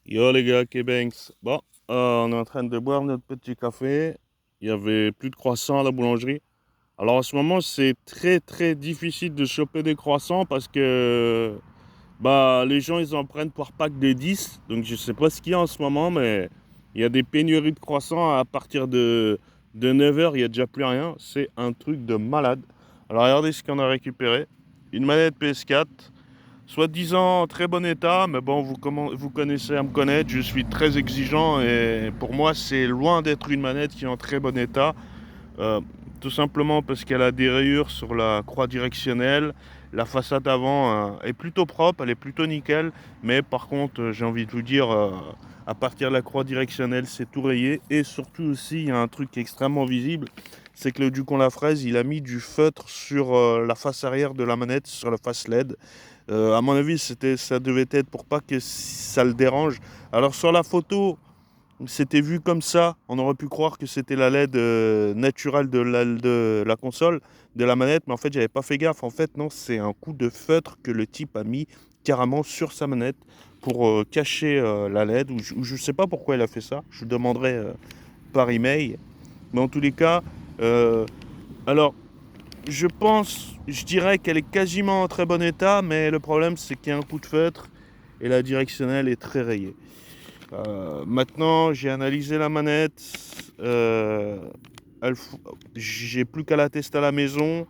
Yo les gars, Kebanks. Bon, on est en train de boire notre petit café. Il y avait plus de croissants à la boulangerie. Alors en ce moment, c'est très très difficile de choper des croissants parce que les gens ils en prennent par pack de 10. Donc je sais pas ce qu'il y a en ce moment, mais il y a des pénuries de croissants à partir de 9 h. Il y a déjà plus rien. C'est un truc de malade. Alors regardez ce qu'on a récupéré. Une manette PS4. Soi-disant en très bon état, mais bon, vous connaissez à me connaître, je suis très exigeant et pour moi, c'est loin d'être une manette qui est en très bon état. Euh, Tout simplement parce qu'elle a des rayures sur la croix directionnelle. La façade avant est plutôt propre, elle est plutôt nickel, mais par contre, j'ai envie de vous dire, à partir de la croix directionnelle, c'est tout rayé. Et surtout aussi, il y a un truc qui est extrêmement visible, c'est que le Ducon la fraise, il a mis du feutre sur la face arrière de la manette, sur la face LED. À mon avis, ça devait être pour pas que ça le dérange. Alors sur la photo, c'était vu comme ça. On aurait pu croire que c'était la LED naturelle de la console, de la manette, mais en fait, j'avais pas fait gaffe. En fait, non, c'est un coup de feutre que le type a mis carrément sur sa manette pour cacher la LED. Ou je sais pas pourquoi il a fait ça. Je lui demanderai par email. Mais en tous les cas, euh, alors je dirais qu'elle est quasiment en très bon état, mais le problème c'est qu'il y a un coup de feutre et la directionnelle est très rayée. Maintenant, j'ai analysé la manette. euh, j'ai plus qu'à la tester à la maison,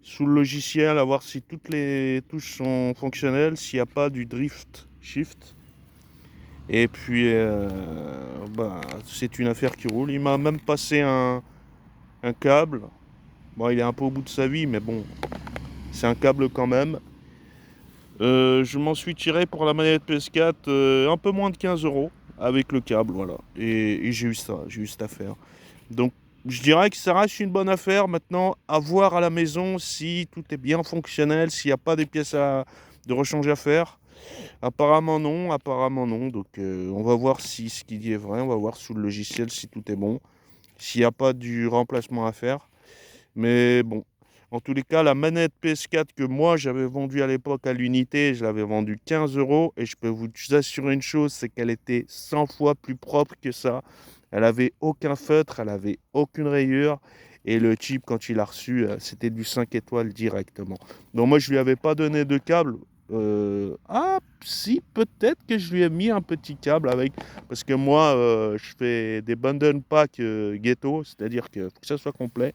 sous le logiciel, à voir si toutes les touches sont fonctionnelles, s'il n'y a pas du drift shift. Et puis, c'est une affaire qui roule. Il m'a même passé un câble. Bon, il est un peu au bout de sa vie, mais bon, c'est un câble quand même. Je m'en suis tiré pour la manette PS4 un peu moins de 15 euros avec le câble, voilà. Et j'ai eu cette affaire. Donc je dirais que ça reste une bonne affaire. Maintenant, à voir à la maison si tout est bien fonctionnel, s'il n'y a pas des pièces de rechange à faire. Apparemment non, apparemment non. Donc on va voir si ce qu'il dit est vrai, on va voir sous le logiciel si tout est bon, s'il n'y a pas du remplacement à faire. Mais bon, en tous les cas, la manette PS4 que moi j'avais vendue à l'époque à l'unité, je l'avais vendue 15 euros. Et je peux vous assurer une chose, c'est qu'elle était 100 fois plus propre que ça. Elle avait aucun feutre, elle avait aucune rayure. Et le chip, quand il l'a reçu, c'était du 5 étoiles directement. Donc moi, je lui avais pas donné de câble. Si, peut-être que je lui ai mis un petit câble avec. Parce que moi, je fais des bundle pack ghetto, c'est-à-dire qu'il faut que ça soit complet.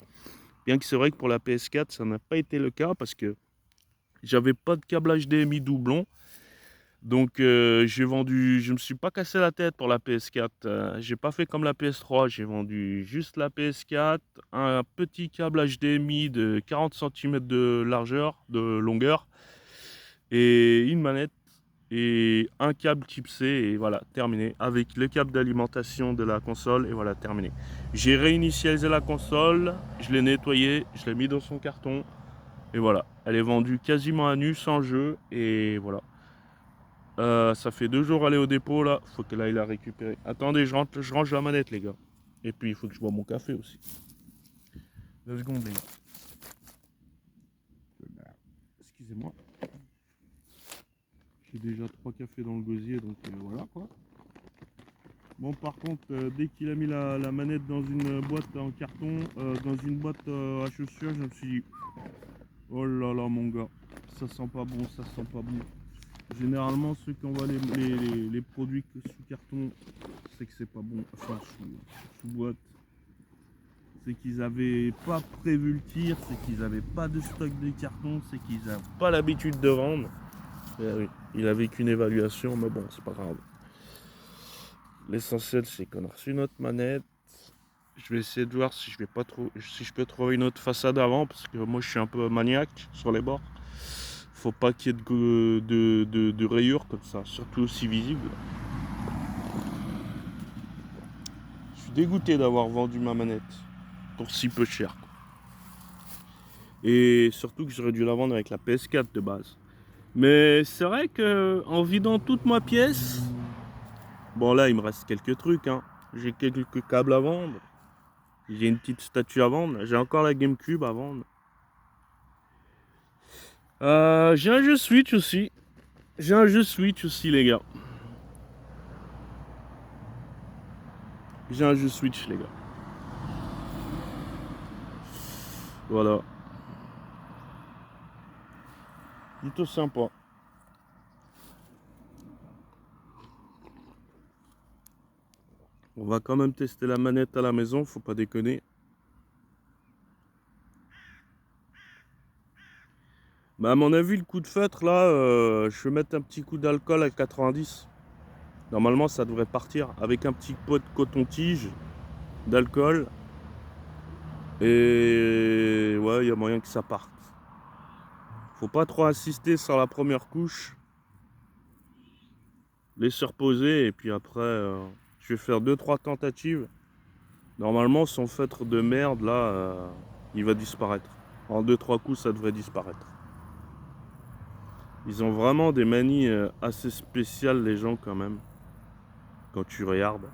Bien que c'est vrai que pour la PS4, ça n'a pas été le cas parce que j'avais pas de câble HDMI doublon. Donc je me suis pas cassé la tête pour la PS4. J'ai pas fait comme la PS3, j'ai vendu juste la PS4, un petit câble HDMI de 40 centimètres de largeur, de longueur, et une manette et un câble type C et voilà, terminé. Avec le câble d'alimentation de la console et voilà, terminé. J'ai réinitialisé la console, je l'ai nettoyée, je l'ai mis dans son carton et voilà. Elle est vendue quasiment à nu, sans jeu et voilà. Ça fait 2 jours aller au dépôt là, faut qu'elle aille la récupérer. Attendez, je range la manette les gars. Et puis il faut que je bois mon café aussi. 2 secondes les gars. Excusez-moi. J'ai déjà 3 cafés dans le gosier donc voilà quoi. Bon, par contre, dès qu'il a mis la manette dans une boîte en carton, dans une boîte à chaussures, je me suis dit, oh là là, mon gars, ça sent pas bon, ça sent pas bon. Généralement, ceux qui envoient les produits sous carton, c'est que c'est pas bon, enfin sous boîte. C'est qu'ils avaient pas prévu le tir, c'est qu'ils avaient pas de stock de carton, c'est qu'ils n'avaient pas l'habitude de vendre. Oui, il avait qu'une évaluation, mais bon, c'est pas grave. L'essentiel, c'est qu'on a reçu notre manette. Je vais essayer de voir si je peux trouver une autre façade avant, parce que moi je suis un peu maniaque sur les bords. Faut pas qu'il y ait de rayures comme ça, surtout aussi visibles. Je suis dégoûté d'avoir vendu ma manette pour si peu cher, quoi. Et surtout que j'aurais dû la vendre avec la PS4 de base. Mais c'est vrai que en vidant toute ma pièce, bon là il me reste quelques trucs, hein. J'ai quelques câbles à vendre, j'ai une petite statue à vendre, j'ai encore la GameCube à vendre. J'ai un jeu Switch aussi. J'ai un jeu Switch aussi, les gars. J'ai un jeu Switch, les gars. Voilà. Plutôt sympa. On va quand même tester la manette à la maison, faut pas déconner. Bah à mon avis, le coup de feutre, là, je vais mettre un petit coup d'alcool à 90. Normalement, ça devrait partir avec un petit pot de coton-tige d'alcool. Et ouais, il y a moyen que ça parte. Faut pas trop insister sur la première couche. Laisser reposer et puis après, je vais faire 2-3 tentatives. Normalement, son feutre de merde, là, il va disparaître. En 2-3 coups, ça devrait disparaître. Ils ont vraiment des manies assez spéciales, les gens, quand même. Quand tu regardes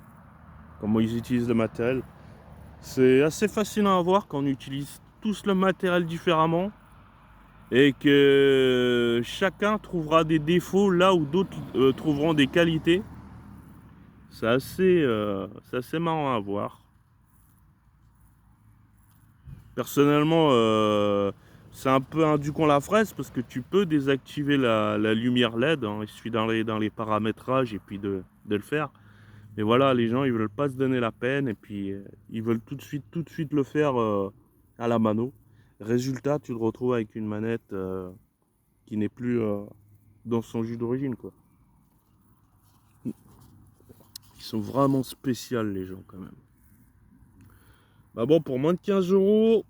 comment ils utilisent le matériel. C'est assez fascinant à voir quand on utilise tous le matériel différemment et que chacun trouvera des défauts là où d'autres trouveront des qualités. C'est assez marrant à voir. Personnellement, c'est un peu un duc en la fraise parce que tu peux désactiver la lumière LED. Hein. Il suffit d'aller dans les paramétrages et puis de le faire. Mais voilà, les gens, ils veulent pas se donner la peine et puis ils veulent tout de suite le faire à la mano. Résultat, tu te retrouves avec une manette qui n'est plus dans son jus d'origine, quoi. Ils sont vraiment spéciaux, les gens, quand même. Bah bon, pour moins de 15 euros,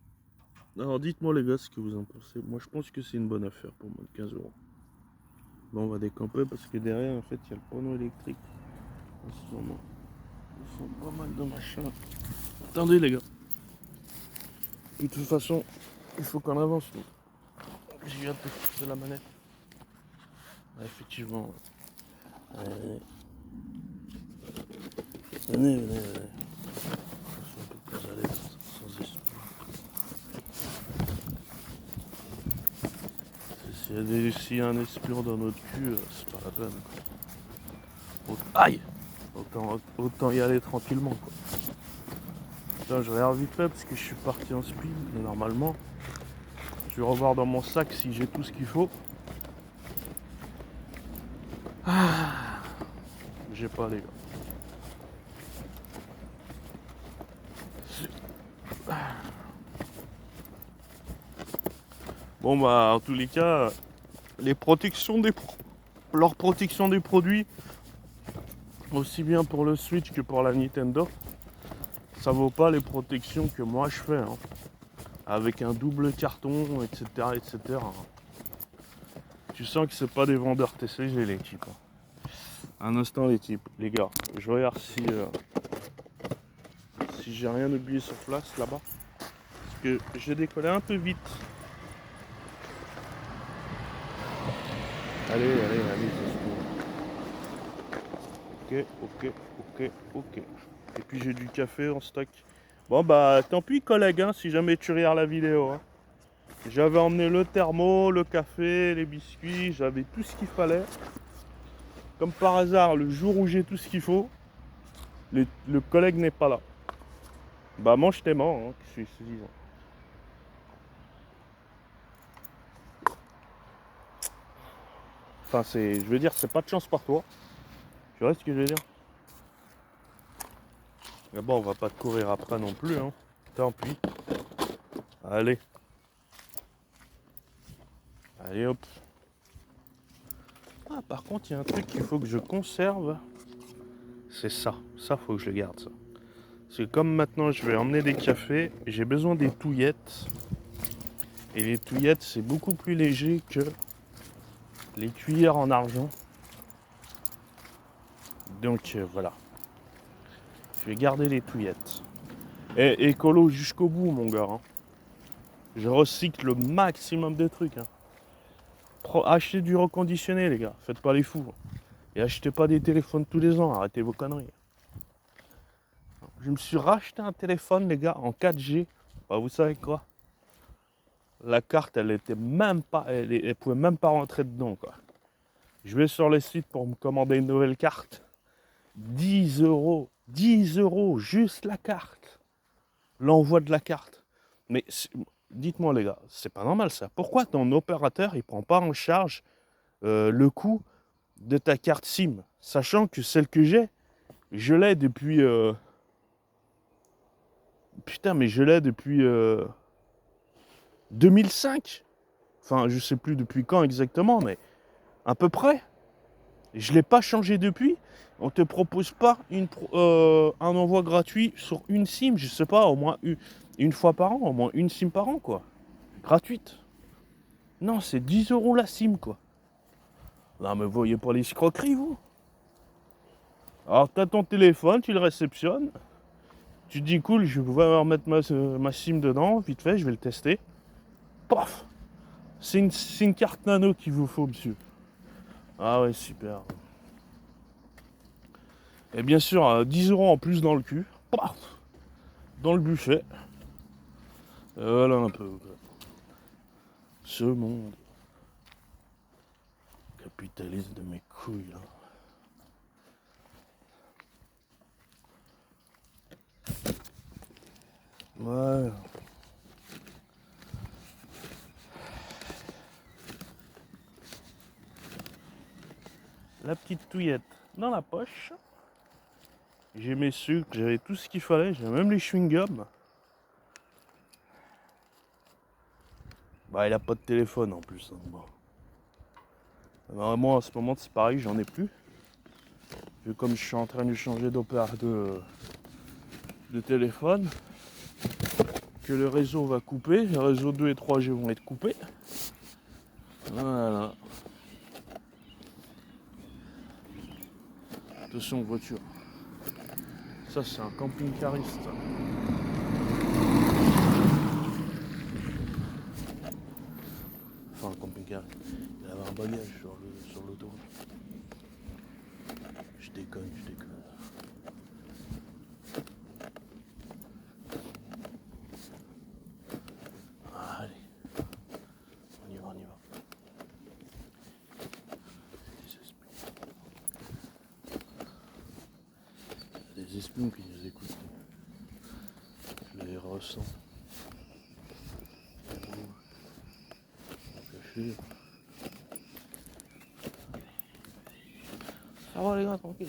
alors dites-moi les gars ce que vous en pensez. Moi, je pense que c'est une bonne affaire pour moins de 15 euros. Bon, on va décamper parce que derrière, en fait, il y a le panneau électrique. En ce moment, ils font pas mal de machins. Attendez, les gars. De toute façon, il faut qu'on avance, nous. J'ai hâte de fixer la manette. Ah, effectivement. Allez. Venez, venez, venez. Je suis un peu plus à l'aise, sans esprit. S'il y a un espion dans notre cul, c'est pas la peine. Aïe! Autant y aller tranquillement, quoi. Putain, je regarde vite fait parce que je suis parti en speed, mais normalement, je vais revoir dans mon sac si j'ai tout ce qu'il faut. Ah, j'ai pas, les gars. Bon bah en tous les cas, les protections leur protection des produits, aussi bien pour le Switch que pour la Nintendo, ça vaut pas les protections que moi je fais, hein. Avec un double carton, etc., etc. Tu sens que c'est pas des vendeurs TCG, les types, hein. Un instant, les types, les gars, je regarde si j'ai rien oublié sur place là-bas, parce que j'ai décollé un peu vite. Allez, allez, allez, c'est bon. Ok. Et puis j'ai du café en stock. Bon bah tant pis collègue, hein, si jamais tu regardes la vidéo, hein. J'avais emmené le thermo, le café, les biscuits, j'avais tout ce qu'il fallait. Comme par hasard, le jour où j'ai tout ce qu'il faut, le collègue n'est pas là. Bah mange tes morts, hein, que je suis disant. Enfin je veux dire, c'est pas de chance par toi. Tu vois ce que je veux dire? Mais bon, on va pas te courir après non plus, hein. Tant pis. Allez. Allez hop. Ah par contre, il y a un truc qu'il faut que je conserve. C'est ça. Ça, faut que je le garde, ça. Parce que comme maintenant, je vais emmener des cafés, j'ai besoin des touillettes. Et les touillettes, c'est beaucoup plus léger que les cuillères en argent. Donc voilà. Je vais garder les touillettes. Et écolo jusqu'au bout, mon gars, hein. Je recycle le maximum de trucs, hein. Achetez du reconditionné, les gars. Faites pas les fous. Et achetez pas des téléphones tous les ans. Arrêtez vos conneries. Je me suis racheté un téléphone, les gars, en 4G. Bah, vous savez quoi? La carte, elle était même pas, elle pouvait même pas rentrer dedans, quoi. Je vais sur les sites pour me commander une nouvelle carte. 10 euros. 10 euros, juste la carte. L'envoi de la carte. Mais dites-moi les gars, c'est pas normal ça. Pourquoi ton opérateur il prend pas en charge le coût de ta carte SIM, sachant que celle que j'ai, je l'ai depuis putain mais je l'ai depuis 2005. Enfin, je sais plus depuis quand exactement, mais à peu près. Je l'ai pas changé depuis. On te propose pas un envoi gratuit sur une SIM, je sais pas, au moins une fois par an, au moins une SIM par an quoi. Gratuite. Non, c'est 10 euros la SIM quoi. Non mais vous voyez pas les escroqueries vous. Alors t'as ton téléphone, tu le réceptionnes. Tu te dis cool, je vais remettre ma SIM dedans, vite fait, je vais le tester. Paf. C'est une carte nano qu'il vous faut monsieur. Ah ouais super. Et bien sûr, 10 euros en plus dans le cul. Paf. Dans le buffet. Voilà un peu. Ce monde capitaliste de mes couilles là. Ouais. La petite touillette dans la poche. J'ai mes sucres, j'avais tout ce qu'il fallait, j'avais même les chewing-gums. Bah il a pas de téléphone en plus. Hein, bon. Alors, moi en ce moment c'est pareil, j'en ai plus. Vu comme je suis en train de changer de téléphone, que le réseau va couper, le réseau 2 et 3G vont être coupés. Voilà. Attention voiture. Ça c'est un camping-cariste. Enfin un camping-car. Il avait un bagage sur le dos. Je déconne. Allez. On y va. Des espions qui nous écoutent. Je les ressens. Caché. Ça va les gars, tranquille.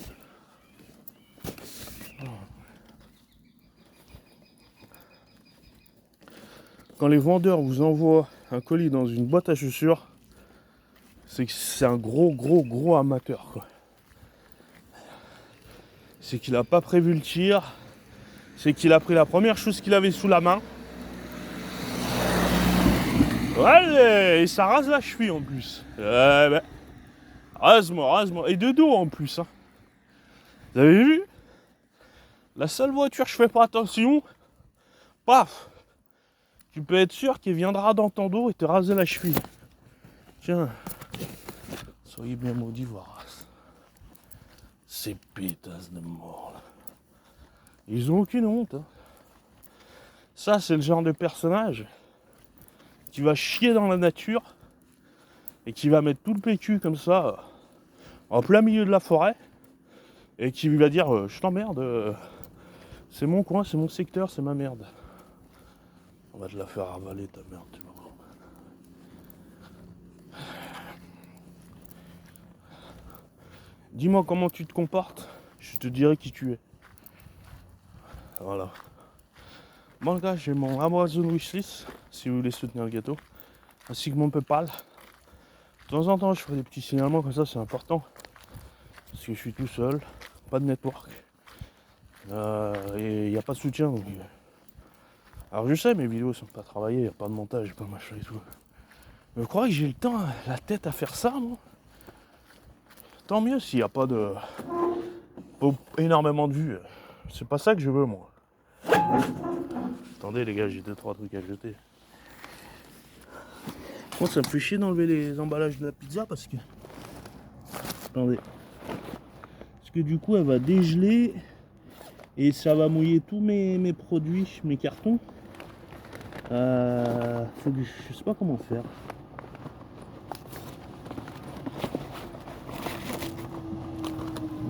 Quand les vendeurs vous envoient un colis dans une boîte à chaussures, c'est que c'est un gros amateur quoi. C'est qu'il a pas prévu le tir, c'est qu'il a pris la première chose qu'il avait sous la main. Ouais, et ça rase la cheville en plus. Rase-moi. Et de dos en plus. Hein. Vous avez vu? La seule voiture, je fais pas attention. Paf! Tu peux être sûr qu'il viendra dans ton dos et te raser la cheville. Tiens. Soyez bien maudits, voir. Ces pétasses de mort là. Ils ont aucune honte. Hein. Ça, c'est le genre de personnage qui va chier dans la nature et qui va mettre tout le PQ comme ça en plein milieu de la forêt et qui va dire je t'emmerde, c'est mon coin, c'est mon secteur, c'est ma merde. On va te la faire avaler ta merde, tu vas voir. Dis-moi comment tu te comportes, je te dirai qui tu es. Voilà. Bon les gars, j'ai mon Amazon Wishlist, si vous voulez soutenir le gâteau, ainsi que mon Paypal. De temps en temps, je ferai des petits signalements comme ça, c'est important. Parce que je suis tout seul, pas de network. Et il n'y a pas de soutien. Donc... Alors je sais, mes vidéos sont pas travaillées, il n'y a pas de montage, pas machin et tout. Mais je crois que j'ai le temps, la tête à faire ça, moi. Tant mieux s'il n'y a pas énormément de vues. C'est pas ça que je veux, moi. Attendez, les gars, j'ai 2-3 trucs à jeter. Moi, ça me fait chier d'enlever les emballages de la pizza parce que... Attendez. Parce que du coup, elle va dégeler et ça va mouiller tous mes produits, mes cartons. Faut que je sais pas comment faire.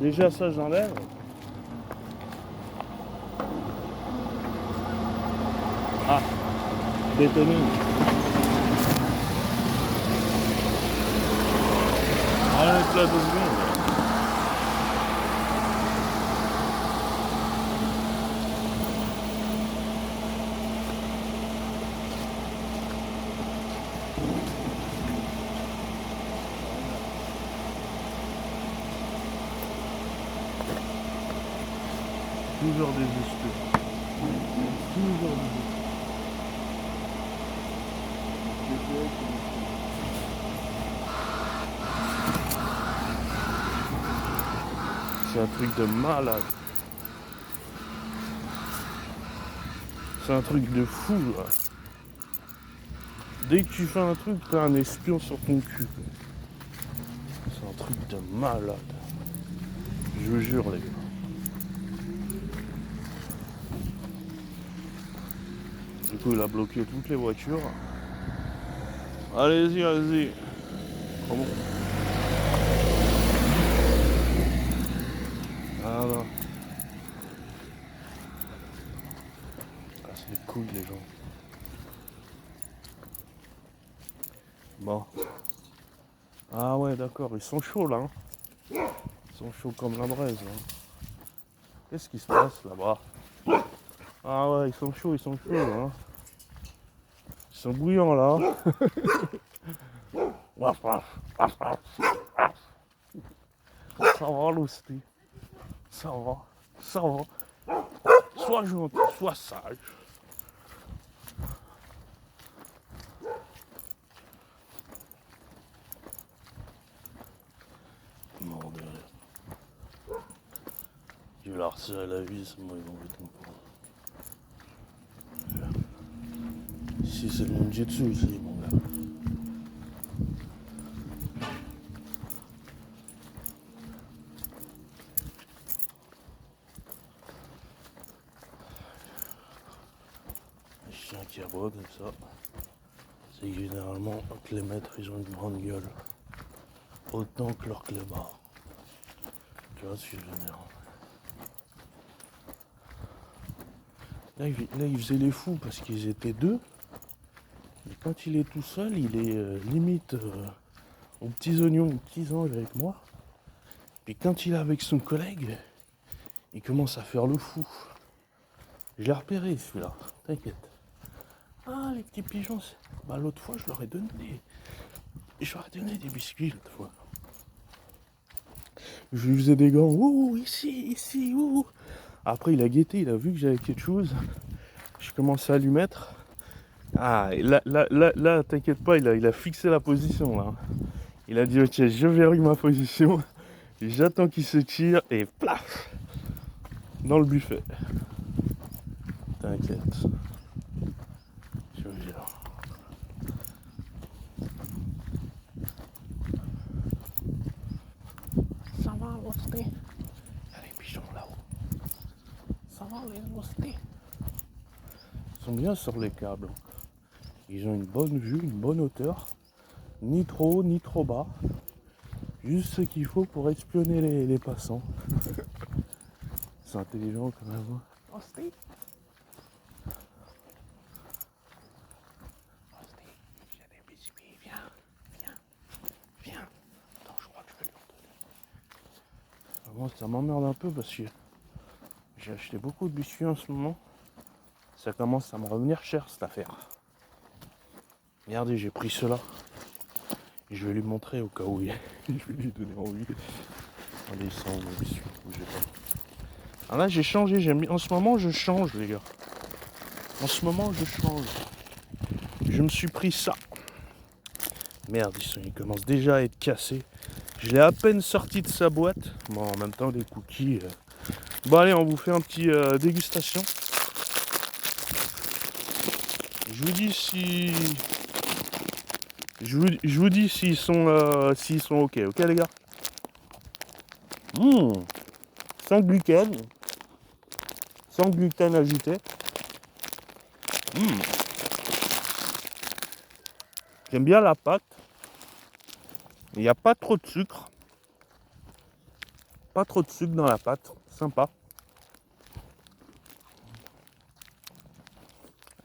Déjà ça j'enlève. Ah, détonné. Arrête là 2 secondes. Toujours des excuses. Toujours des excuses. C'est un truc de malade. C'est un truc de fou là. Dès que tu fais un truc, t'as un espion sur ton cul. C'est un truc de malade. Je vous jure les gars. Du coup il a bloqué toutes les voitures. Allez-y, allez-y. Oh bon. Voilà. Ah, c'est les couilles les gens. Bon. Ah ouais d'accord, ils sont chauds là. Hein. Ils sont chauds comme la braise là. Qu'est-ce qui se passe là-bas? Ah ouais, ils sont chauds hein. Ils sont bouillants là. Ça va l'hostie. Ça va. Ça va. Sois gentil, sois sage. Mort de rire. Je vais leur serrer la vis, moi ils vont vite comprendre. Ici c'est le ninjutsu ici mon gars. Les chiens qui aboient comme ça, c'est que généralement que les maîtres ils ont une grande gueule. Autant que leur clébard. Tu vois ce que je veux dire. Là il faisait les fous parce qu'ils étaient deux. Mais quand il est tout seul, il est limite aux petits oignons, aux petits anges avec moi. Puis quand il est avec son collègue, il commence à faire le fou. Je l'ai repéré celui-là, t'inquiète. Ah les petits pigeons, bah l'autre fois je leur ai donné des biscuits l'autre fois. Je lui faisais des gants, ouh, ici, ouh. Après il a guetté, il a vu que j'avais quelque chose. Je commençais à lui mettre. Ah, là, t'inquiète pas, il a fixé la position là. Il a dit ok, je verrouille ma position, j'attends qu'il se tire et plaf dans le buffet. T'inquiète. Je veux dire. Ça va l'hostie. Il y a les pigeons là-haut. Ça va les hosties. Ils sont bien sur les câbles. Ils ont une bonne vue, une bonne hauteur. Ni trop haut, ni trop bas. Juste ce qu'il faut pour espionner les passants. C'est intelligent quand même. Hostie. J'ai des biscuits, viens. Attends, je crois que je vais lui en donner. Moi, ça m'emmerde un peu parce que j'ai acheté beaucoup de biscuits en ce moment. Ça commence à me revenir cher cette affaire. Regardez, j'ai pris cela. Et je vais lui montrer au cas où je vais lui donner envie. Allez, ça, on va biscuits, bougez pas. Ah là, j'ai changé, en ce moment, je change, les gars. En ce moment, je change. Je me suis pris ça. Merde, il commence déjà à être cassé. Je l'ai à peine sorti de sa boîte. Bon, en même temps, des cookies. Bon, allez, on vous fait un petit dégustation. Je vous dis si... Je vous dis s'ils sont ok, les gars. Sans gluten. Sans gluten ajouté. J'aime bien la pâte. Il n'y a pas trop de sucre. Pas trop de sucre dans la pâte. Sympa.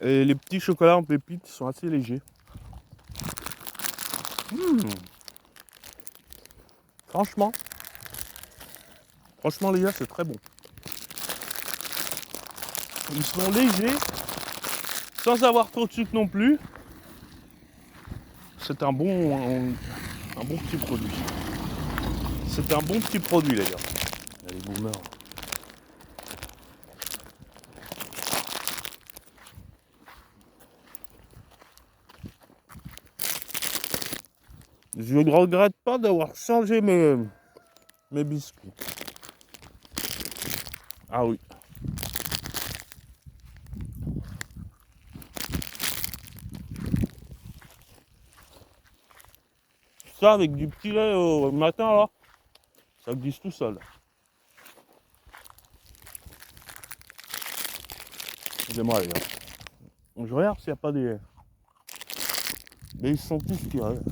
Et les petits chocolats en pépites sont assez légers. Franchement, les gars, c'est très bon. Ils sont légers, sans avoir trop de sucre non plus. C'est un bon petit produit. C'est un bon petit produit, les gars. Les boomers. Je ne regrette pas d'avoir changé mes biscuits. Ah oui. Ça avec du petit lait au matin là, ça glisse tout seul. Excusez-moi les gars. Je regarde s'il n'y a pas des sentis qui arrivent.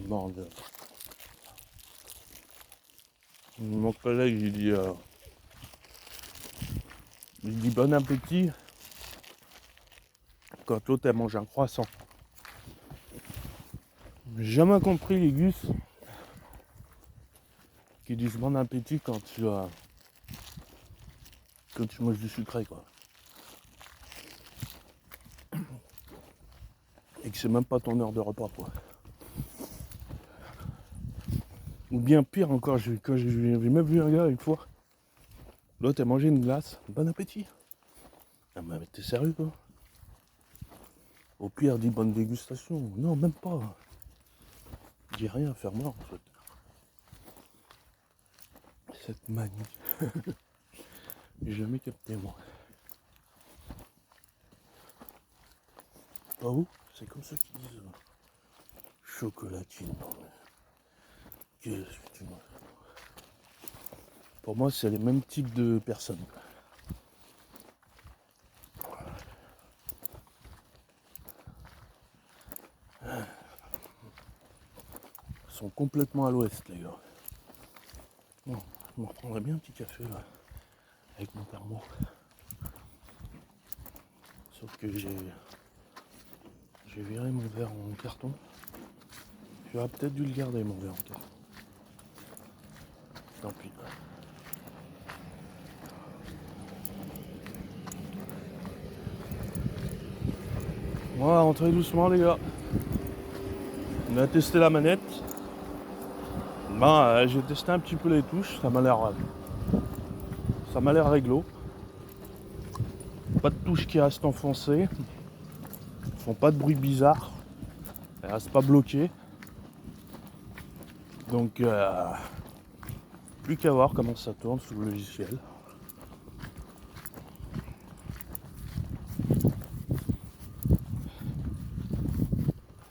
Non, mon collègue il dit bon appétit quand l'autre elle mange un croissant. J'ai jamais compris les gus qui disent bon appétit quand tu manges du sucré quoi. Et que c'est même pas ton heure de repas quoi. Ou bien pire encore, j'ai même vu un gars une fois. L'autre a mangé une glace. Bon appétit. Ah mais t'es sérieux quoi? Au pire dit bonne dégustation. Non même pas. Dis rien, ferme-la en fait. Cette manie. J'ai jamais capté moi. Pas où? C'est comme ça qu'ils disent chocolatine. Non, mais qu'est-ce que tu manges? Pour moi c'est les mêmes types de personnes. Ils sont complètement à l'ouest les gars. Bon, je me reprendrais bien un petit café là. Avec mon thermo. Sauf que j'ai viré mon verre en carton. J'aurais peut-être dû le garder mon verre en carton. Tant pis. On va rentrer doucement les gars. On a testé la manette. J'ai testé un petit peu les touches, ça m'a l'air réglo. Pas de touches qui restent enfoncées. Elles font pas de bruit bizarre. Elles restent pas bloquées. Donc plus qu'à voir comment ça tourne sous le logiciel.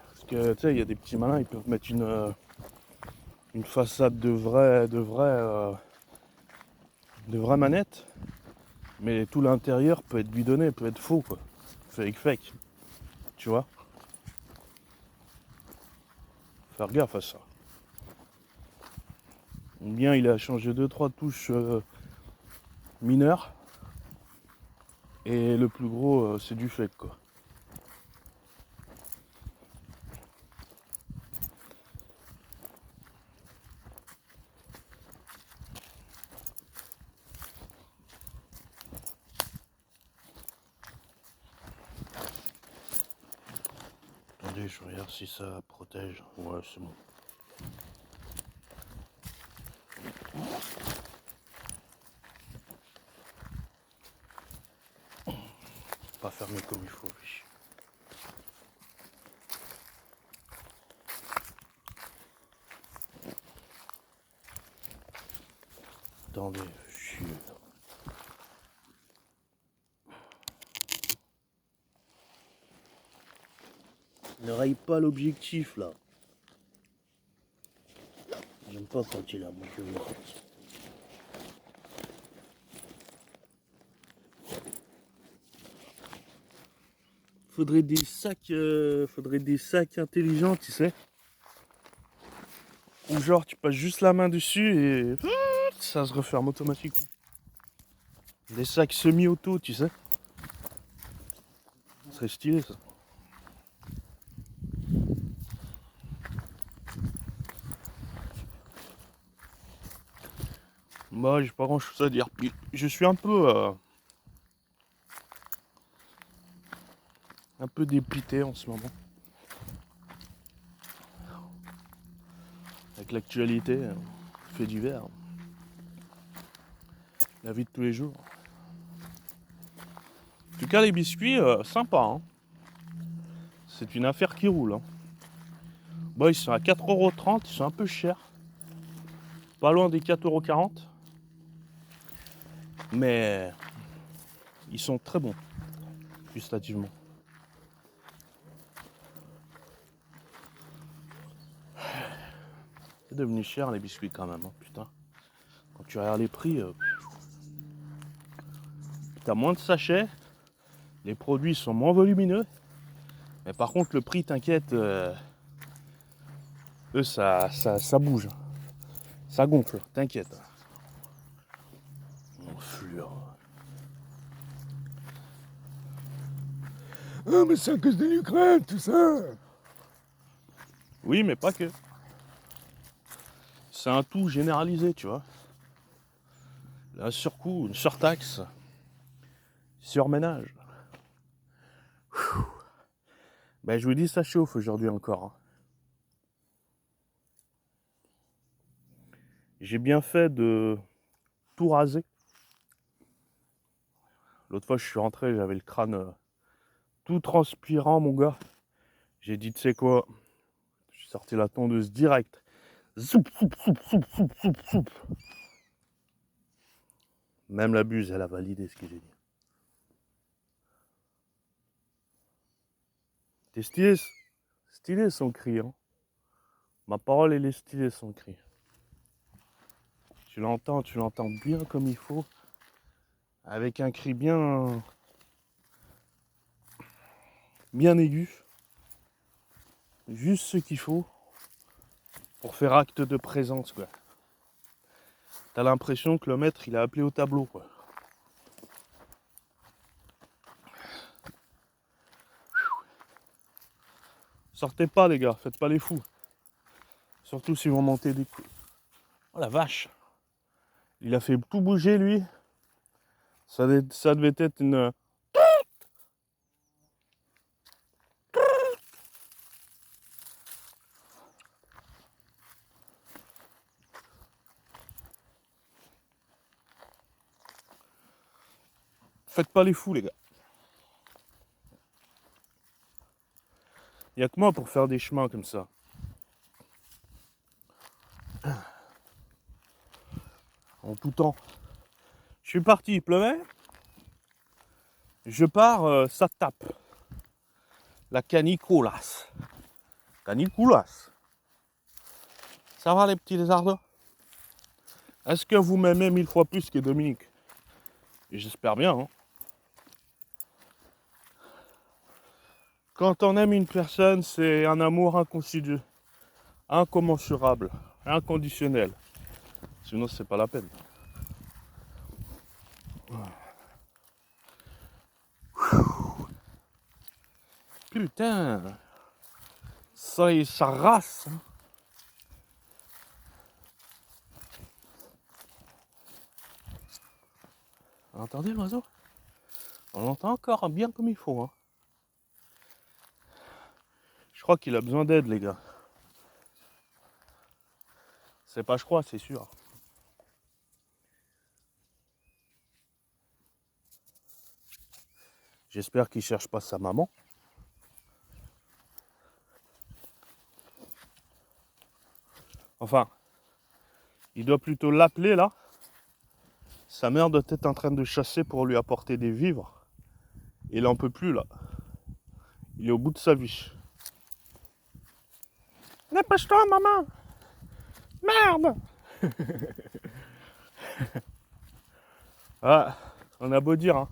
Parce que tu sais, il y a des petits malins, ils peuvent mettre une façade de vraie manette. Mais tout l'intérieur peut être bidonné, peut être faux quoi. Fake. Tu vois? Faire gaffe à ça. Ou bien il a changé 2-3 touches mineures. Et le plus gros c'est du fake quoi. Attendez, je regarde si ça protège. Ouais, c'est bon. Pas fermé comme il faut. Oui. Attendez, je suis... Ne raye pas l'objectif là. J'aime pas quand il a mon jeu. Faudrait des sacs intelligents, tu sais. Ou genre tu passes juste la main dessus et ça se referme automatiquement. Des sacs semi-auto, tu sais. Ça serait stylé ça. Moi, j'ai pas grand chose à dire. Puis, je suis un peu dépité en ce moment. Avec l'actualité, fait divers. La vie de tous les jours. En tout cas, les biscuits, sympa. Hein. C'est une affaire qui roule. Hein. Bon, ils sont à 4,30€, ils sont un peu chers. Pas loin des 4,40€. Mais ils sont très bons, gustativement. C'est devenu cher les biscuits quand même, hein, putain. Quand tu regardes les prix, t'as moins de sachets, les produits sont moins volumineux, mais par contre le prix, t'inquiète, eux ça bouge, ça gonfle, t'inquiète. Enflure. Ah mais c'est à cause de l'Ukraine, tout ça. Oui, mais pas que. C'est un tout généralisé, tu vois. Un surcoût, une surtaxe, surménage. Ben, je vous dis, ça chauffe aujourd'hui encore. Hein. J'ai bien fait de tout raser. L'autre fois, je suis rentré, j'avais le crâne tout transpirant, mon gars. J'ai dit, tu sais quoi, je suis sorti la tondeuse direct. Zoup, zoup, zoup, zoup, zoup, zoup, zoup. Même la buse, elle a validé ce que j'ai dit. T'es stylé son cri. Hein. Ma parole, elle est stylée son cri. Tu l'entends bien comme il faut. Avec un cri bien aigu. Juste ce qu'il faut pour faire acte de présence, quoi. T'as l'impression que le maître, il a appelé au tableau, quoi. Sortez pas, les gars, faites pas les fous. Surtout si vous montez des coups. Oh la vache! Il a fait tout bouger, lui. Ça devait être une... Faites pas les fous, les gars. Il n'y a que moi pour faire des chemins comme ça. En tout temps. Je suis parti, il pleuvait. Je pars, ça tape. La caniculasse. Caniculasse. Ça va les petits lézards? Est-ce que vous m'aimez 1000 fois plus que Dominique? Et j'espère bien. Hein. Quand on aime une personne, c'est un amour incommensurable, inconditionnel. Sinon, c'est pas la peine. Putain, ça race. Hein. Vous entendez l'oiseau? On l'entend encore bien comme il faut. Hein. Je crois qu'il a besoin d'aide, les gars. C'est pas je crois, c'est sûr. J'espère qu'il cherche pas sa maman. Enfin, il doit plutôt l'appeler là. Sa mère doit être en train de chasser pour lui apporter des vivres. Il en peut plus là. Il est au bout de sa vie. Dépêche-toi, maman. Merde. Ah, on a beau dire, hein.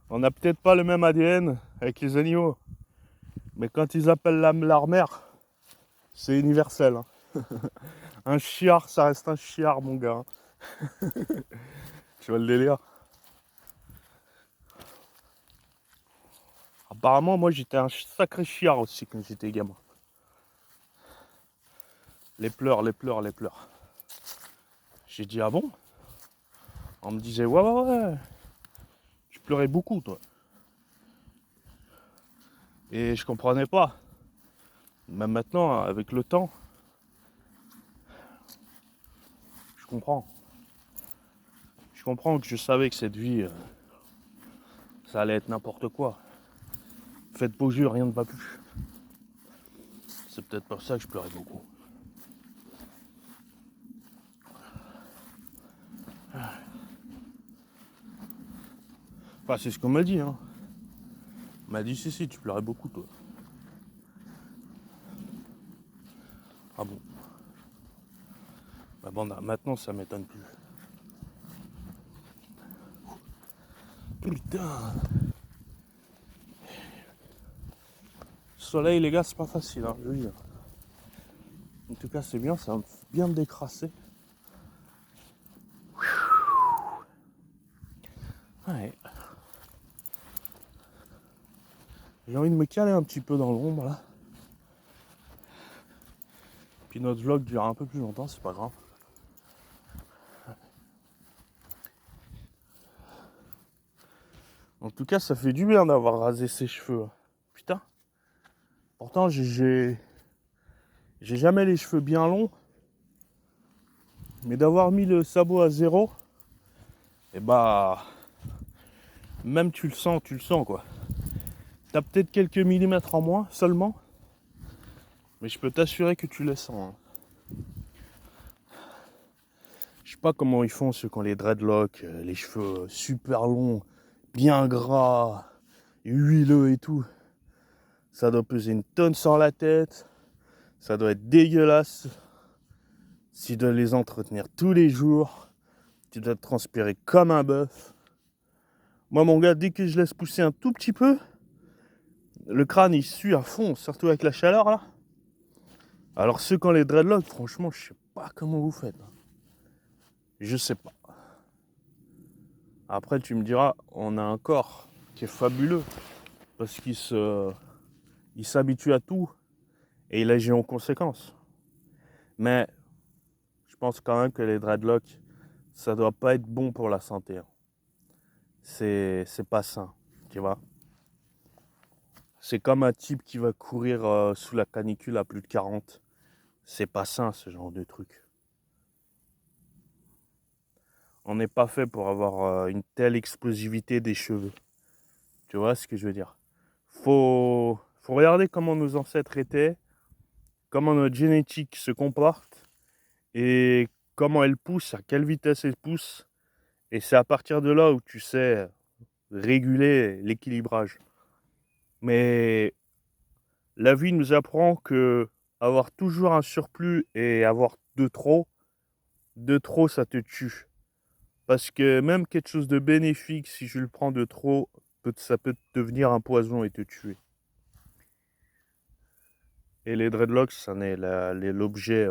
On n'a peut-être pas le même ADN avec les animaux, mais quand ils appellent leur mère, c'est universel, hein. Un chiard, ça reste un chiard, mon gars, hein. Tu vois le délire? Apparemment, moi, j'étais un sacré chiard aussi quand j'étais gamin. Les pleurs, les pleurs, les pleurs. J'ai dit, ah bon? On me disait, ouais, ouais, ouais. Tu pleurais beaucoup, toi. Et je comprenais pas. Même maintenant, avec le temps, je comprends. Je comprends que je savais que cette vie, ça allait être n'importe quoi. Faites beau jeu, rien ne va plus. C'est peut-être pour ça que je pleurais beaucoup. Enfin, c'est ce qu'on m'a dit, hein. On m'a dit, si, tu pleurais beaucoup, toi. Ah bon? Bah bon, maintenant, ça m'étonne plus. Putain. Soleil, les gars, c'est pas facile, hein, je veux dire. En tout cas, c'est bien, ça va bien me décrasser. Ouais. J'ai envie de me caler un petit peu dans l'ombre, là. Puis notre vlog dure un peu plus longtemps, c'est pas grave. En tout cas, ça fait du bien d'avoir rasé ses cheveux. Putain. Pourtant, j'ai jamais les cheveux bien longs. Mais d'avoir mis le sabot à 0, et bah, même tu le sens quoi. T'as peut-être quelques millimètres en moins seulement, mais je peux t'assurer que tu les sens, hein. Je sais pas comment ils font ceux qui ont les dreadlocks, les cheveux super longs, bien gras, huileux et tout. Ça doit peser une tonne sur la tête, ça doit être dégueulasse. Si tu dois les entretenir tous les jours, tu dois te transpirer comme un bœuf. Moi mon gars, dès que je laisse pousser un tout petit peu, le crâne il sue à fond, surtout avec la chaleur là. Alors ceux qui ont les dreadlocks, franchement, je sais pas comment vous faites. Je sais pas. Après tu me diras, on a un corps qui est fabuleux parce il s'habitue à tout et il agit en conséquence. Mais je pense quand même que les dreadlocks, ça doit pas être bon pour la santé, hein. C'est pas sain, tu vois. C'est comme un type qui va courir sous la canicule à plus de 40. C'est pas sain ce genre de truc. On n'est pas fait pour avoir une telle explosivité des cheveux. Tu vois ce que je veux dire? Faut regarder comment nos ancêtres étaient, comment notre génétique se comporte et comment elle pousse, à quelle vitesse elle pousse. Et c'est à partir de là où tu sais réguler l'équilibrage. Mais la vie nous apprend que avoir toujours un surplus et avoir de trop ça te tue. Parce que même quelque chose de bénéfique, si je le prends de trop, ça peut devenir un poison et te tuer. Et les dreadlocks, ça en est l'objet.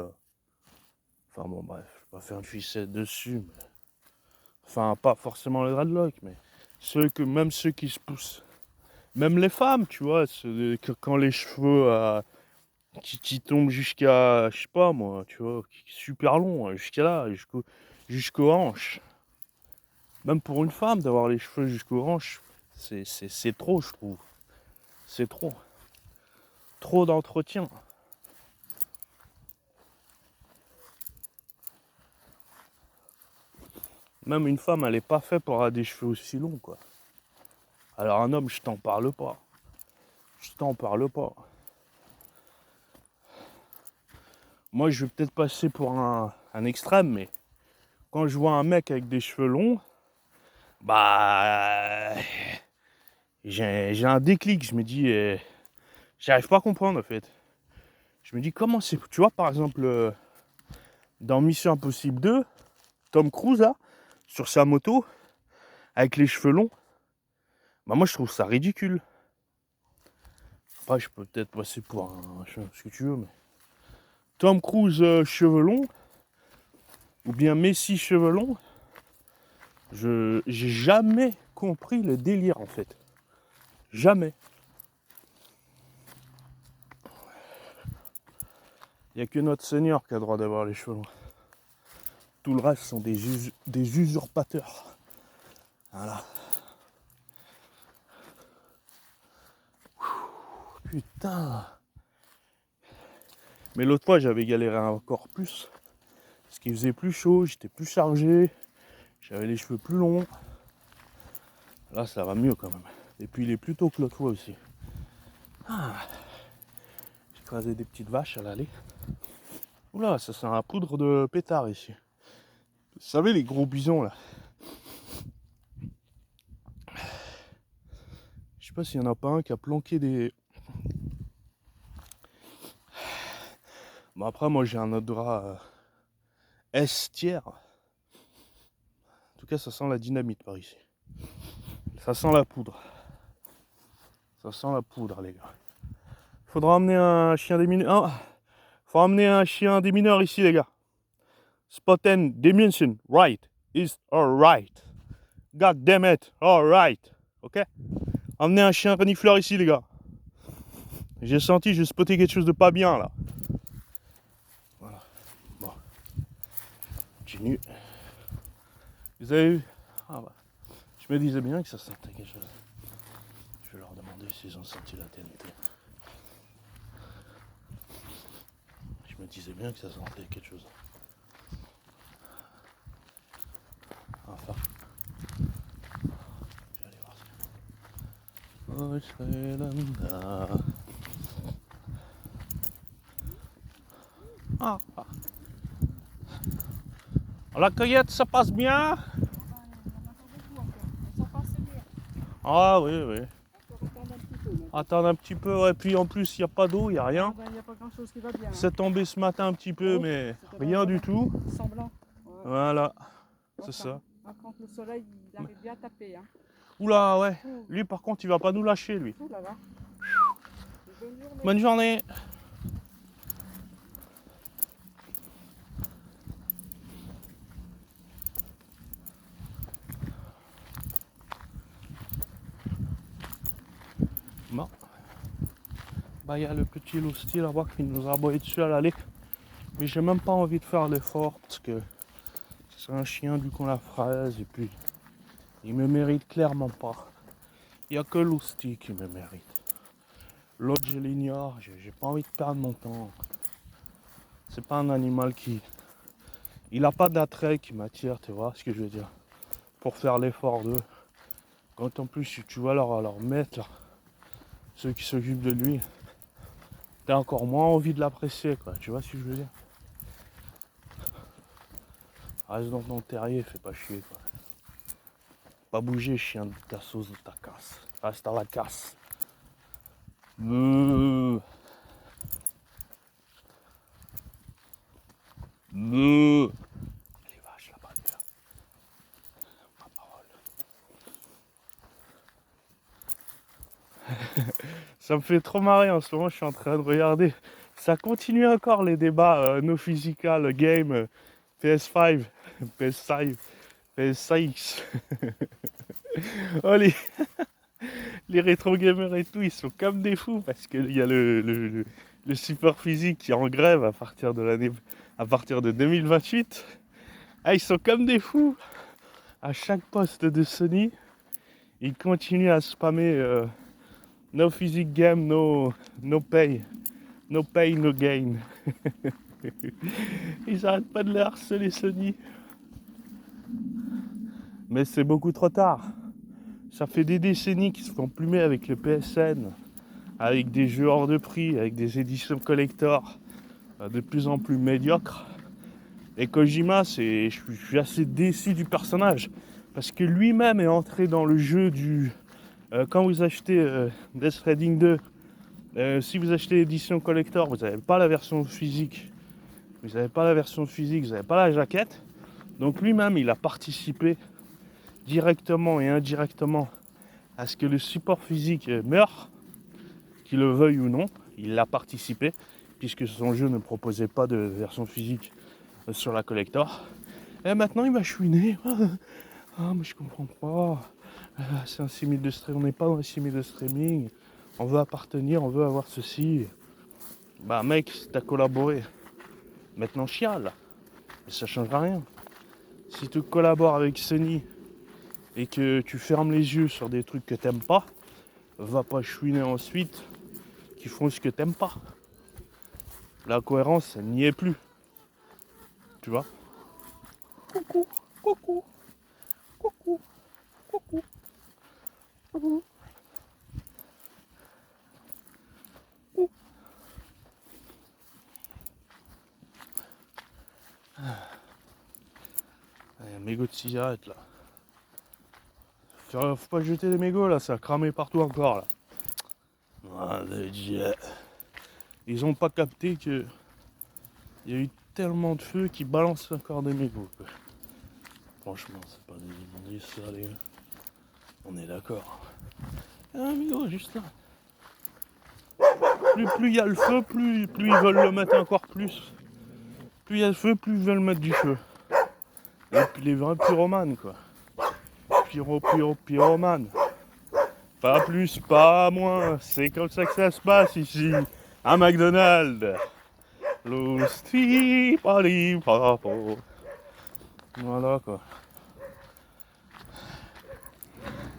Enfin bon, bref, je vais pas faire une ficelle dessus. Mais... Enfin, pas forcément les dreadlocks, mais même ceux qui se poussent. Même les femmes, tu vois, quand les cheveux qui tombent jusqu'à, je sais pas moi, tu vois, super long, jusqu'à là, jusqu'aux hanches. Même pour une femme, d'avoir les cheveux jusqu'aux hanches, c'est trop, je trouve. C'est trop. Trop d'entretien. Même une femme, elle est pas faite pour avoir des cheveux aussi longs, quoi. Alors un homme, je t'en parle pas. Je t'en parle pas. Moi, je vais peut-être passer pour un extrême, mais quand je vois un mec avec des cheveux longs, bah... j'ai un déclic. Je me dis... j'arrive pas à comprendre, en fait. Je me dis comment c'est... Tu vois, par exemple, dans Mission Impossible 2, Tom Cruise, là, sur sa moto, avec les cheveux longs, bah moi je trouve ça ridicule. Après, je peux peut-être passer pour ce que tu veux, mais... Tom Cruise, cheveux longs, ou bien Messi, cheveux longs, j'ai jamais compris le délire, en fait. Jamais. Il n'y a que notre Seigneur qui a le droit d'avoir les cheveux longs. Tout le reste sont des usurpateurs. Voilà. Putain. Mais l'autre fois, j'avais galéré encore plus. Parce qu'il faisait plus chaud, j'étais plus chargé. J'avais les cheveux plus longs. Là, ça va mieux quand même. Et puis, il est plus tôt que l'autre fois aussi. Ah. J'ai croisé des petites vaches à l'aller. Oula, ça sent la poudre de pétard ici. Vous savez, les gros bisons là. Je sais pas s'il y en a pas un qui a planqué des... Bon après moi j'ai un odorat estière. En tout cas ça sent la dynamite par ici. Ça sent la poudre. Ça sent la poudre les gars. Faudra emmener un chien des mineurs. Ah, faut emmener un chien des mineurs ici les gars. Spotten dimension right is alright. God damn it, alright. Ok. Emmener un chien renifleur ici les gars. J'ai senti, j'ai spoté quelque chose de pas bien là. Voilà. Bon. Continue. Vous avez vu? Ah bah. Je me disais bien que ça sentait quelque chose. Je vais leur demander s'ils ont senti la TNT. Je me disais bien que ça sentait quelque chose. Enfin. Je vais aller voir ça. Ah, ah. La cueillette, ça passe bien? Ah oui, oui. Attendre un petit peu, et puis en plus il n'y a pas d'eau, il n'y a rien. Il n'y a pas grand chose qui va bien. C'est tombé ce matin un petit peu, mais rien du tout. Semblant. Ouais. Voilà, c'est ça. Quand le soleil il arrive bien à taper. Hein. Oula, ouais. Lui par contre il va pas nous lâcher lui. Ouh là là. Bonne journée. Bon. Bah il y a le petit lousti là-bas qui nous a aboyé dessus à l'aller. Mais j'ai même pas envie de faire l'effort parce que c'est un chien du con la fraise et puis il me mérite clairement pas. Il n'y a que lousti qui me mérite. L'autre je l'ignore, j'ai pas envie de perdre mon temps. C'est pas un animal qui... Il a pas d'attrait qui m'attire, tu vois ce que je veux dire. Pour faire l'effort d'eux. Quand en plus tu vas leur mettre là, ceux qui s'occupent de lui, t'as encore moins envie de l'apprécier quoi, tu vois ce que je veux dire. Reste dans ton terrier, fais pas chier quoi. Pas bouger chien de ta sauce, de ta casse. Reste à la casse. Les vaches là-bas, là. Ma parole. Ça me fait trop marrer en ce moment, je suis en train de regarder. Ça continue encore les débats no physical game PS5, PS5, PS6. Oh les rétro gamers et tout, ils sont comme des fous parce qu'il y a le support physique qui est en grève à partir de 2028. Ah, ils sont comme des fous. À chaque poste de Sony, ils continuent à spammer no physique game, no pay. No pay, no gain. Ils arrêtent pas de les harceler Sony. Mais c'est beaucoup trop tard. Ça fait des décennies qu'ils se font plumer avec le PSN, avec des jeux hors de prix, avec des éditions collector de plus en plus médiocres. Et Kojima, je suis assez déçu du personnage. Parce que lui-même est entré dans le jeu du... quand vous achetez Death Stranding 2, Si vous achetez l'édition collector, vous n'avez pas la version physique. Vous n'avez pas la version physique, vous n'avez pas la jaquette. Donc lui-même, il a participé directement et indirectement à ce que le support physique meure, qu'il le veuille ou non. Il a participé, puisque son jeu ne proposait pas de version physique sur la collector. Et maintenant, il va chouiner. Ah, mais je comprends pas. C'est un simil de streaming. On n'est pas dans les simil de streaming. On veut appartenir, on veut avoir ceci. Bah mec, si t'as collaboré, maintenant chiale. Mais ça changera rien. Si tu collabores avec Sony et que tu fermes les yeux sur des trucs que t'aimes pas, va pas chouiner ensuite qui font ce que t'aimes pas. La cohérence, elle n'y est plus. Tu vois? Coucou, coucou, coucou, coucou, coucou. Il y a un mégot de cigarette là. Faut pas jeter les mégots là, ça a cramé partout encore là. Ah, ils ont pas capté que il y a eu tellement de feux qui balancent encore des mégots. Quoi. Franchement, c'est pas des immondices ça les gars. On est d'accord. Il y a un mégot juste là. Plus il y a le feu, plus ils veulent le mettre encore plus. Plus il y a le feu, plus ils veulent mettre du feu. Et puis les vrais pyromanes quoi. Pyromane. Pas plus, pas moins. C'est comme ça que ça se passe ici. À McDonald's. Voilà quoi.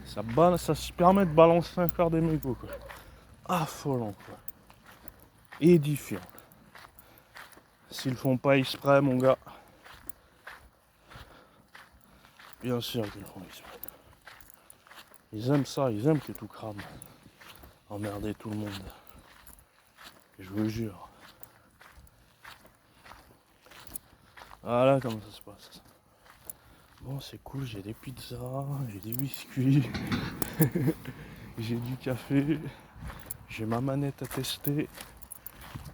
Ça se permet de balancer encore des mégots quoi. Affolant quoi. Édifiant. S'ils le font pas exprès mon gars. Bien sûr qu'ils le font exprès. Ils aiment ça, ils aiment que tout crame. Emmerder tout le monde. Je vous jure. Voilà comment ça se passe. Bon c'est cool, j'ai des pizzas, j'ai des biscuits, j'ai du café, j'ai ma manette à tester,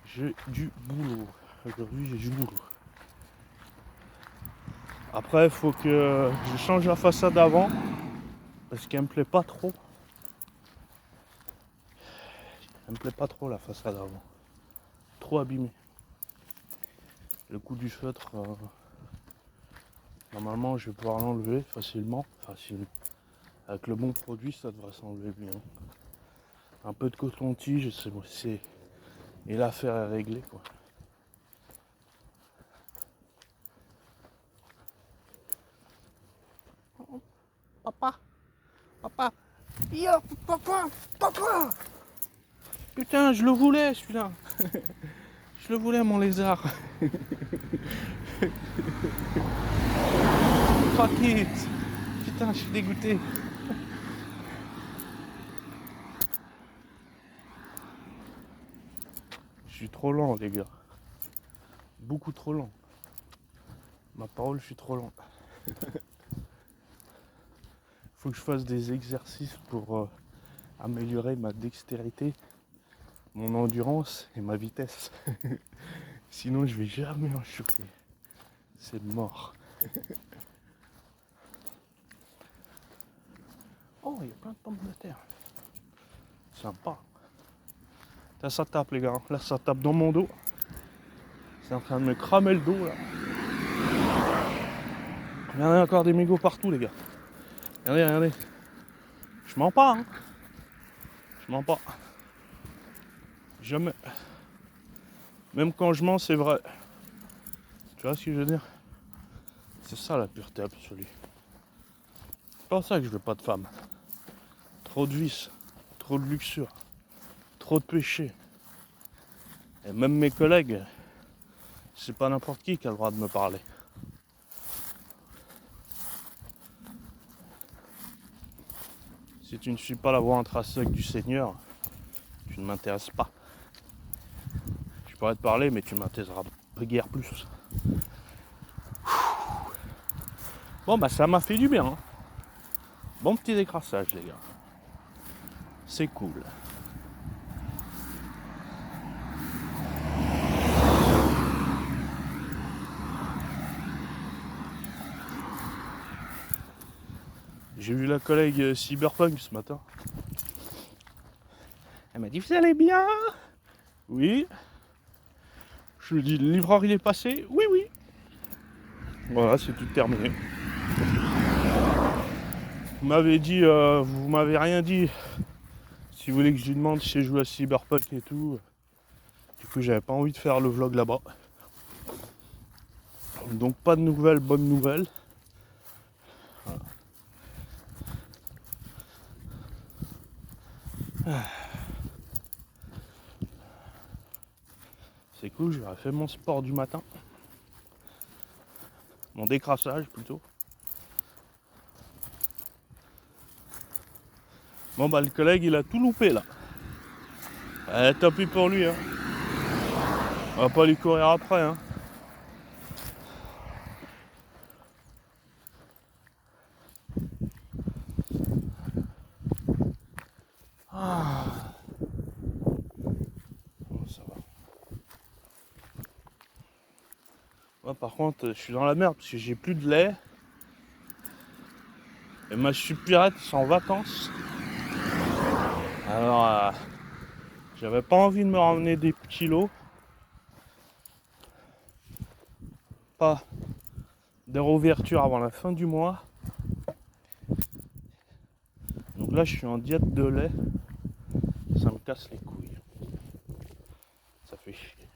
j'ai du boulot. Aujourd'hui j'ai du boulot. Après il faut que je change la façade avant parce qu'elle me plaît pas trop. Elle me plaît pas trop la façade avant. Trop abîmée. Le coup du feutre, normalement je vais pouvoir l'enlever facilement. Avec le bon produit ça devrait s'enlever bien. Un peu de coton-tige, et l'affaire est réglée quoi. Papa, yo, papa. Putain, je le voulais celui-là. Je le voulais mon lézard. Fuck it. Putain, je suis dégoûté. Je suis trop lent les gars. Beaucoup trop lent. Ma parole, je suis trop lent. Faut que je fasse des exercices pour améliorer ma dextérité, mon endurance et ma vitesse. Sinon je vais jamais en chauffer. C'est mort. Oh, il y a plein de pommes de terre. Sympa. Là ça tape les gars. Là ça tape dans mon dos. C'est en train de me cramer le dos là. Il y en a encore des mégots partout les gars. Regardez. Je mens pas hein. Je mens pas. Jamais. Même quand je mens, c'est vrai. Tu vois ce que je veux dire? C'est ça la pureté absolue. C'est pour ça que je veux pas de femme. Trop de vices, trop de luxure, trop de péché. Et même mes collègues, c'est pas n'importe qui a le droit de me parler. Si tu ne suis pas la voie intrinsèque du Seigneur, tu ne m'intéresses pas. Je pourrais te parler, mais tu m'intéresseras pas guère plus. Bon bah ça m'a fait du bien. Hein. Bon petit décrassage les gars. C'est cool. J'ai vu la collègue Cyberpunk ce matin. Elle m'a dit, vous allez bien? Oui. Je lui dis, le livreur il est passé? Oui, oui. Voilà, c'est tout terminé. Vous m'avez dit, vous m'avez rien dit. Si vous voulez que je lui demande si j'ai joué à Cyberpunk et tout. Du coup, j'avais pas envie de faire le vlog là-bas. Donc, pas de nouvelles, bonnes nouvelles. Voilà. C'est cool, j'aurais fait mon sport du matin. Mon décrassage plutôt. Bon bah le collègue il a tout loupé là. Tant pis pour lui hein. On va pas lui courir après hein. Ah. Bon, ça va. Moi par contre je suis dans la merde parce que j'ai plus de lait. Et ma supérette c'est en vacances. Alors j'avais pas envie de me ramener des petits lots. Pas de réouverture avant la fin du mois. Donc là je suis en diète de lait. Ça me casse les couilles. Ça fait chier.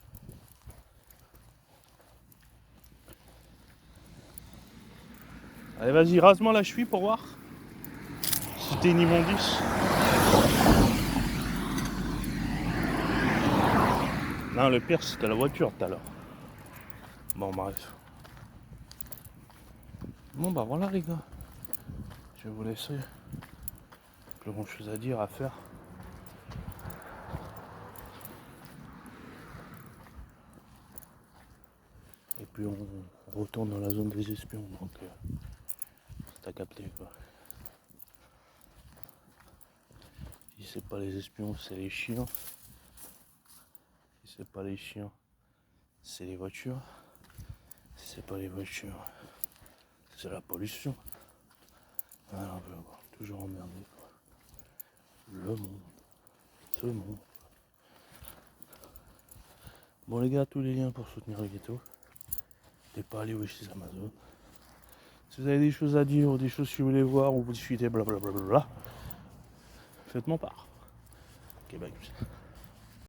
Allez vas-y rase-moi la cheville pour voir si t'es une immondice. Non le pire c'était la voiture tout à l'heure. Bon bref. Bon bah voilà les gars. Je vais vous laisser. Plus grand chose à dire, à faire. Et puis on retourne dans la zone des espions, donc t'as capté quoi. Si c'est pas les espions, c'est les chiens. Si c'est pas les chiens, c'est les voitures. Si c'est pas les voitures, c'est la pollution. Alors, toujours emmerdé quoi. Le monde, ce monde. Bon les gars, tous les liens pour soutenir le ghetto. N'hésitez pas à aller chez Amazon. Si vous avez des choses à dire ou des choses que vous voulez voir ou vous discutez blablabla, faites-moi part. Ok, bye.